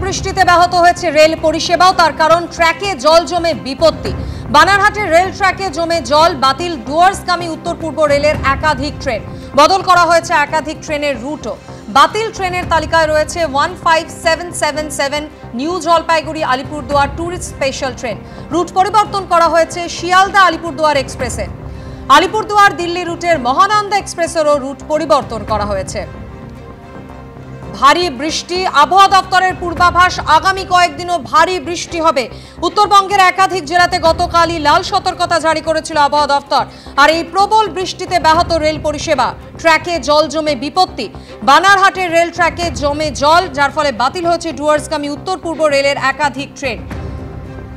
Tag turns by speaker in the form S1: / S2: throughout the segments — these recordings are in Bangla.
S1: বৃষ্টিতে ব্যাহত হয়েছে রেল পরিষেবাও, তার কারণ ট্র্যাকে জল জমে বিপত্তি। বানারহাটের রেল ট্র্যাকে জমে জল, বাতিল ডুয়ার্সগামী উত্তর পূর্ব রেলের একাধিক ট্রেন, বদল করা হয়েছে একাধিক ট্রেনের রুটও। বাতিল ট্রেনের তালিকায় রয়েছে 15777 new Jalpaiguri Alipurduar tourist special train. Route পরিবর্তন করা হয়েছে শিয়ালদা আলিপুরদুয়ার এক্সপ্রেসে। আলিপুরদুয়ার দিল্লি রুটের মহানন্দা এক্সপ্রেসেরও রুট পরিবর্তন করা হয়েছে। ভারী বৃষ্টি, আবহাওয়া দপ্তরের পূর্বাভাস, আগামী কয়েকদিনও ভারী বৃষ্টি হবে। উত্তরবঙ্গের একাধিক জেলাতে গতকালই লাল সতর্কতা জারি করেছিল আবহাওয়া দপ্তর। আর এই প্রবল বৃষ্টিতে ব্যাহত রেল পরিষেবা, ট্র্যাকে জল জমে বিপত্তি। বানারহাটের রেল ট্র্যাকে জমে জল, যার ফলে বাতিল হয়েছে ডুয়ার্সগামী উত্তর পূর্ব রেলের একাধিক ট্রেন।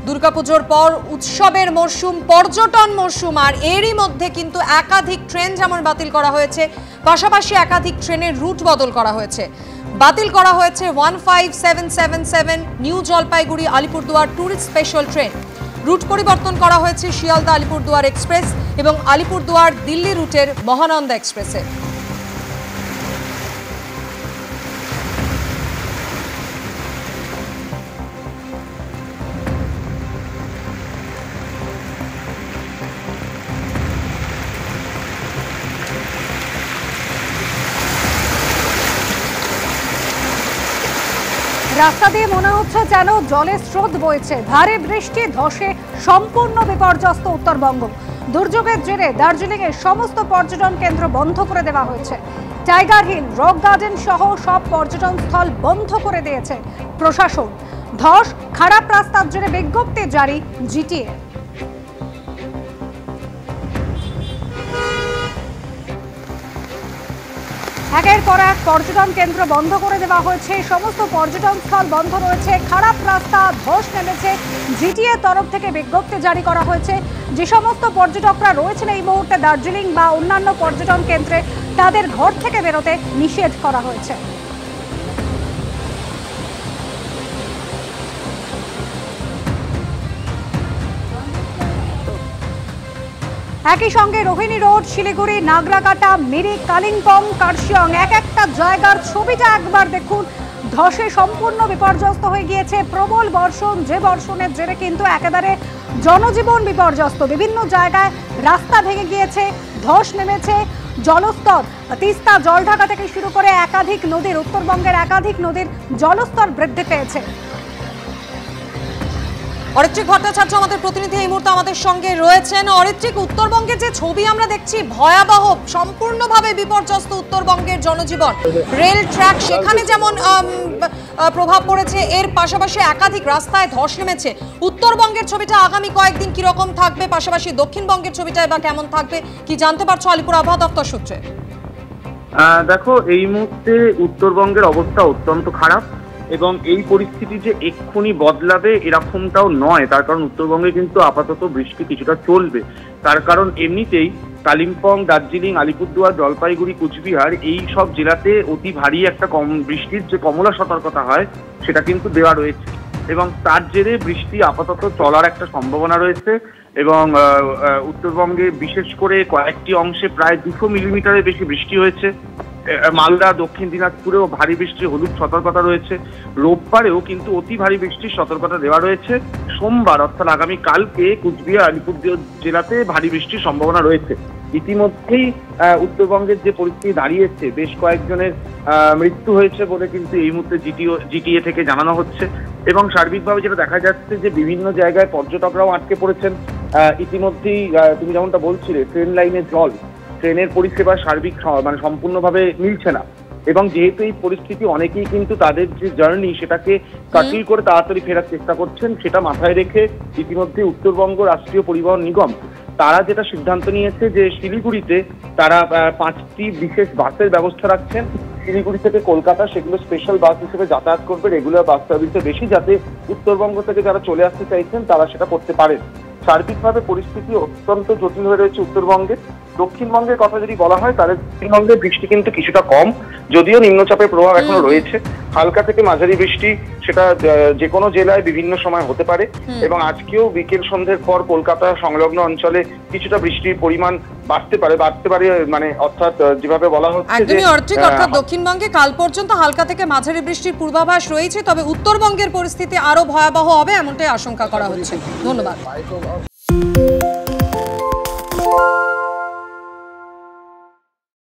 S1: দুর্গাপুজোর পর উৎসবের মরশুম, পর্যটন মরশুম, আর এরই মধ্যে কিন্তু একাধিক ট্রেন যেমন বাতিল করা হয়েছে, পাশাপাশি একাধিক ট্রেনের রুট বদল করা হয়েছে। বাতিল করা হয়েছে 15777 new Jalpaiguri Alipurduar tourist special train. Route পরিবর্তন করা হয়েছে শিয়ালদা আলিপুরদুয়ার এক্সপ্রেস এবং আলিপুরদুয়ার দিল্লি রুটের মহানন্দা এক্সপ্রেসে।
S2: রাস্তা দিয়ে মনে হচ্ছে যেন জলের স্রোত বইছে। ভারী বৃষ্টি, ধসে সম্পূর্ণ বিপর্যস্ত উত্তরবঙ্গ। দুর্যোগের জেরে দার্জিলিংয়ের সমস্ত পর্যটন কেন্দ্র বন্ধ করে দেওয়া হয়েছে। টাইগার হিল, রক গার্ডেন সহ সব পর্যটন স্থল বন্ধ করে দিয়েছে প্রশাসন। ধস, খারাপ রাস্তার জন্য বিজ্ঞপ্তি জারি জিটিএ। একের পর এক পর্যটন কেন্দ্র বন্ধ করে দেওয়া হয়েছে, সমস্ত পর্যটন স্থল বন্ধ রয়েছে। খারাপ রাস্তা, ধস নেমেছে। জিটিএ তরফ থেকে বিজ্ঞপ্তি জারি করা হয়েছে। যে সমস্ত পর্যটকরা রয়েছেন এই মুহূর্তে দার্জিলিং বা অন্যান্য পর্যটন কেন্দ্রে, তাদের ঘর থেকে বেরোতে নিষেধ করা হয়েছে। একই সঙ্গে রোহিণী রোড, শিলিগুড়ি, নাগরাকাটা, মিরিক, কালিম্পং, কার্শিয়ং, এক একটা জায়গার ছবিটা একবার দেখুন। ধসে সম্পূর্ণ বিপর্যস্ত হয়ে গিয়েছে। প্রবল বর্ষণ, যে বর্ষণের জেরে কিন্তু একেবারে জনজীবন বিপর্যস্ত। বিভিন্ন জায়গায় রাস্তা ভেঙে গিয়েছে, ধস নেমেছে। জলস্তর, তিস্তা, জলঢাকা থেকে শুরু করে একাধিক নদীর, উত্তরবঙ্গের একাধিক নদীর জলস্তর বৃদ্ধি পেয়েছে।
S1: অরিত্রিক ভট্টাচার্য আমাদের প্রতিনিধি এই মুহূর্তে আমাদের সঙ্গে রয়েছেন। অরিত্রিক, উত্তরবঙ্গের যে ছবি আমরা দেখছি, ভয়াবহ, সম্পূর্ণভাবে বিপর্যস্ত উত্তরবঙ্গের জনজীবন। রেল ট্র্যাক, সেখানে যেমন প্রভাব পড়েছে, এর পাশাপাশি একাধিক রাস্তায় ধস নেমেছে। উত্তরবঙ্গের ছবিটা আগামী কয়েকদিন কিরকম থাকবে, পাশাপাশি দক্ষিণবঙ্গের ছবিটা বা কেমন থাকবে, কি জানতে পারছো আলিপুর আবহাওয়া দপ্তর সূত্রে?
S3: দেখো, এই মুহূর্তে উত্তরবঙ্গের অবস্থা অত্যন্ত খারাপ এবং এই পরিস্থিতি যে এক্ষুনি বদলাবে এরকমটাও নয়। তার কারণ উত্তরবঙ্গে কিন্তু আপাতত বৃষ্টি কিছুটা চলবে। তার কারণ এমনিতেই কালিম্পং, দার্জিলিং, আলিপুরদুয়ার, জলপাইগুড়ি, কুচবিহার এই সব জেলাতে অতি ভারী একটা বৃষ্টির যে কমলা সতর্কতা হয় সেটা কিন্তু দেওয়া রয়েছে এবং তার জেরে বৃষ্টি আপাতত চলার একটা সম্ভাবনা রয়েছে। এবং উত্তরবঙ্গে বিশেষ করে কয়েকটি অংশে প্রায় 200 মিলিমিটারের বেশি বৃষ্টি হয়েছে। মালদা, দক্ষিণ দিনাজপুরেও ভারী বৃষ্টির হলুদ সতর্কতা রয়েছে। রোববারেও কিন্তু অতি ভারী বৃষ্টির সতর্কতা দেওয়া রয়েছে। সোমবার অর্থাৎ আগামী কালকে কুচবিহার, আলিপুরদুয়ার জেলাতে ভারী বৃষ্টির সম্ভাবনা রয়েছে। ইতিমধ্যেই উত্তরবঙ্গের যে পরিস্থিতি দাঁড়িয়েছে, বেশ কয়েকজনের মৃত্যু হয়েছে বলে কিন্তু এই মুহূর্তে জিটিএ থেকে জানানো হচ্ছে এবং সার্বিকভাবে যেটা দেখা যাচ্ছে যে বিভিন্ন জায়গায় পর্যটকরাও আটকে পড়েছেন। ইতিমধ্যেই তুমি যেমনটা বলছিলে, ট্রেন লাইনে জল, ট্রেনের পরিষেবা সার্বিক সম্পূর্ণভাবে মিলছে না এবং যেহেতু এই পরিস্থিতি, অনেকেই কিন্তু তাদের যে জার্নি সেটাকে কাটিল করে তাড়াতাড়ি ফেরার চেষ্টা করছেন। সেটা মাথায় রেখে ইতিমধ্যে উত্তরবঙ্গ রাষ্ট্রীয় পরিবহন নিগম তারা যেটা সিদ্ধান্ত নিয়েছে যে শিলিগুড়িতে তারা 5টি বিশেষ বাসের ব্যবস্থা রাখছেন। শিলিগুড়ি থেকে কলকাতা সেগুলো স্পেশাল বাস হিসেবে যাতায়াত করবে, রেগুলার বাস সার্ভিসে বেশি, যাতে উত্তরবঙ্গ থেকে যারা চলে আসতে চাইছেন তারা সেটা করতে পারেন। সার্বিকভাবে পরিস্থিতি অত্যন্ত জটিল হয়ে রয়েছে উত্তরবঙ্গে। দক্ষিণবঙ্গের কথা যদি বলা হয় তাহলে দক্ষিণবঙ্গের বৃষ্টি কিন্তু কিছুটা কম, যদিও নিম্নচাপের প্রভাব এখনো রয়েছে। হালকা থেকে মাঝারি বৃষ্টি সেটা যে কোনো জেলায় বিভিন্ন সময় হতে পারে এবং আজকেও বিকেল সন্ধ্যের পর কলকাতা সংলগ্ন অঞ্চলে কিছুটা বৃষ্টির পরিমাণ বাড়তে পারে মানে অর্থাৎ যেভাবে বলা হচ্ছে
S1: একদমই অর্থাৎ দক্ষিণবঙ্গে কাল পর্যন্ত হালকা থেকে মাঝারি বৃষ্টির পূর্বাভাস রয়েছে, তবে উত্তরবঙ্গের পরিস্থিতি আরো ভয়াবহ হবে এমনটাই আশঙ্কা করা হচ্ছে। ধন্যবাদ।